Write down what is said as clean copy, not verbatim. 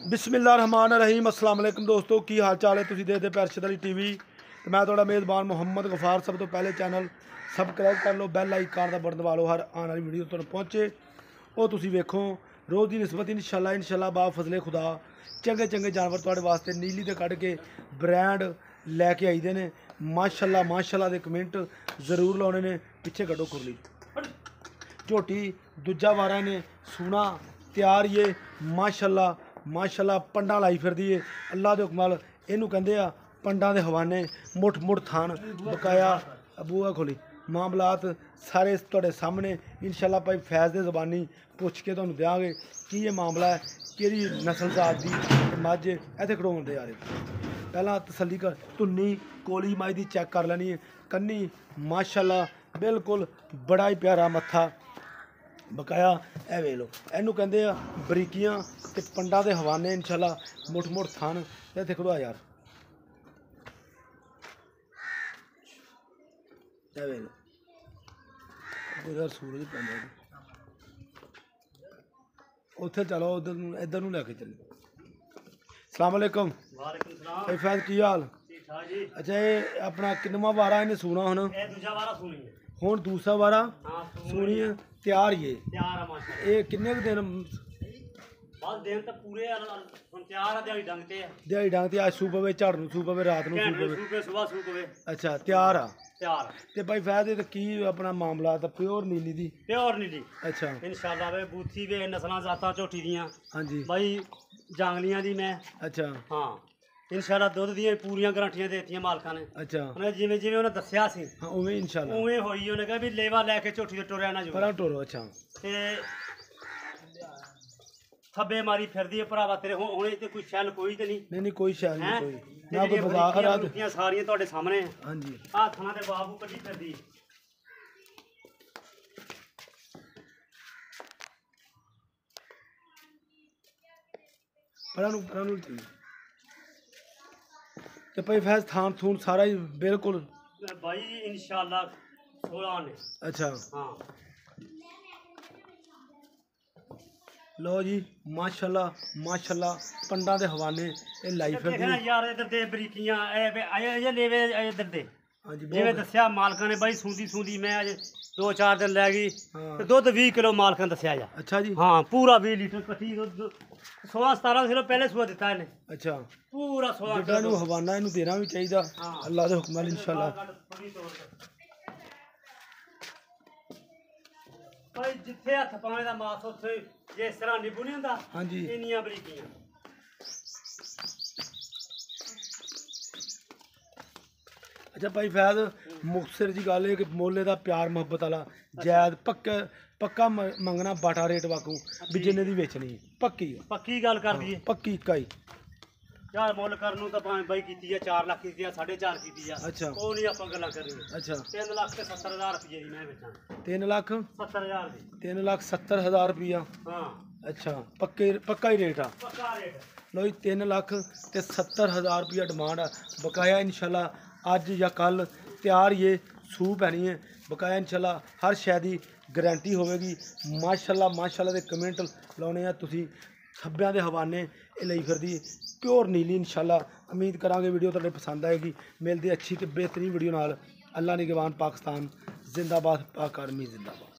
बिस्मिल्लाहिर्रहमानिर्रहीम अस्सलाम वालेकुम दोस्तों की हाल चाल है। तुसीं देखदे पे अरशद अली टीवी ते मैं तुहाडा मेज़बान मुहम्मद गफार। सब तो पहले चैनल सबसक्राइब कर लो, बैल आइकन दा बटन दबा लो, हर आने वाली वीडियो तुहानूं पहुँचे वो तुसीं वेखो। रोज़ की निस्बत इंशाल्लाह बा फजले खुदा चंगे चंगे जानवर तुहाडे वास्ते नीली ते कढ़ के ब्रांड लैके आई दे ने। माशाल्लाह दे कमेंट जरूर लाने ने। पिछे कड्डो खुरली झोटी दूजा वारा ने सूना तैयार ये माशाल्लाह पंडा लाई फिरदी है। अल्लाह के हुक्म नाल इनू कहंदे आ पंडा दे हवाने मुठ थान बकाया अबूआ खोली मामलात सारे तुहाडे सामने इंशाल्लाह भाई फैज़ दे ज़बानी पुछ के तुहानूं देंगे कि ये मामला है कि नस्ल जात दी मझ इत्थे खड़ोन दे यार। पहला तसल्ली कर धुन्नी कोली मझ दी चैक कर लैनी है। कन्नी माशाल्लाह बिल्कुल बड़ा ही प्यारा मत्था बकाया ए वे लो इनू कहते हैं बरीकियां ते पंडा दे हवाने इंशाल्लाह मुठ थान इत्थे खड़ोआ यार। ए वे लो उधर सूरज पैंदा उत्थे चलो उधर इधर नूं लैके चलो। अस्सलाम वालेकुम फैज़ की हाल? अच्छा ये अपना किन्नवां वारा इन्हें सूना हुण दूसरा वारा सूनी है तैयार ये किन्ने दिन दिहाड़ी डंग ते अज सू पवे झड़ नूं सू पवे रात नूं सू पवे। अच्छा तैयार आ ते भाई फैज़ ते की अपना मामला था प्योर नीली दी अच्छा इंशाल्लाह वे बूथी वे नस्लां जातां झोटी दियां हाँ जी भाई जांगलियां दी मैं अच्छा हाँ इंशाल्लाह दुध दियां पूरियां गारंटियां देतियां मालकां ने। अच्छा उन्हें जिवें जिवें उन्हें दस्सिया सी हाँ उवें इंशाल्लाह उवें होई। उन्हें कहा भी लेवा लैके झोटी ते टुरिया ना जो परा टोरो अच्छा ते थब्बे मारी फिरदी है भरावा तेरे हुणे ते कोई शैल कोई ते नहीं कोई शैल नहीं कोई ना ना कोई बाजार सारियां तुहाडे सामने हाँ जी हाथां दे बाबू कड्डी फिरदी परा नूं ते भाई फैज़ थान थून सारा ही बिल्कुल भाई इंशाल्लाह 16 ने अच्छा हाँ लो जी माशाल्लाह पंडा दे हवाने ये लाई फिरदी यार इधर दे बरीकियां ये लेवे इधर दे हाँ जी जिवें दस्सिया मालकां ने भाई सूंदी मैं अज 2-4 दिन लै गई हाँ। ते दुध 20 किलो मालकां दस्सिया जा। अच्छा जी हाँ पूरा 20 लीटर कट्ठी 16-17 किलो पहले सुबह दिता इन्हें अच्छा पूरा 16 जिड्डा नूं हवाना इनू देना भी चाहिए अल्लाह दे हुक्म नाल इंशाल्लाह। भाई जिथे हथ पाने दा मास उत्थे जे इस तरह निबू नहीं हुंदा हाँ जी इन्नियां बरीकियां। अच्छा भाई फैज़ मुखसर जी गल है कि मोले दा प्यार मुहब्बत वाला जायद पक्का मंगना बाटा रेट वाकू भी जिन्ने दी बेचनी पक्की गल कर दईए पक्की इकाई यार मुल करन नूं तां भावें बाई कीती है 4 लाख कीती है 4.5 कीती है अच्छा ਉਹ नहीं ਆਪਾਂ ਗੱਲਾਂ ਕਰਨੀ। अच्छा 3,70,000 ਰੁਪਏ ਦੀ ਮੈਂ ਵੇਚਾਂ 3,70,000 ਦੀ 3,70,000 रुपया ਹਾਂ अच्छा पक्का ही रेट आ ਪੱਕਾ ਰੇਟ लो जी 3,70,000 रुपया डिमांड आ बकाया इंशाल्लाह अज या कल तैयार ये सूह पैनी है बकाया इंशाल्लाह हर शै दी गारंटी होगी। माशाल्लाह दे कमेंट लाने आ तुसीं खब्बियां दे हवाने ये लई फिरदी प्योर नीली इंशाल्लाह। उम्मीद करांगे वीडियो तुहाडे पसंद आएगी। मिलदी अच्छी ते बेहतरीन वीडियो नाल। अल्लाह निगहबान पाकिस्तान जिंदाबाद पाक आर्मी जिंदाबाद।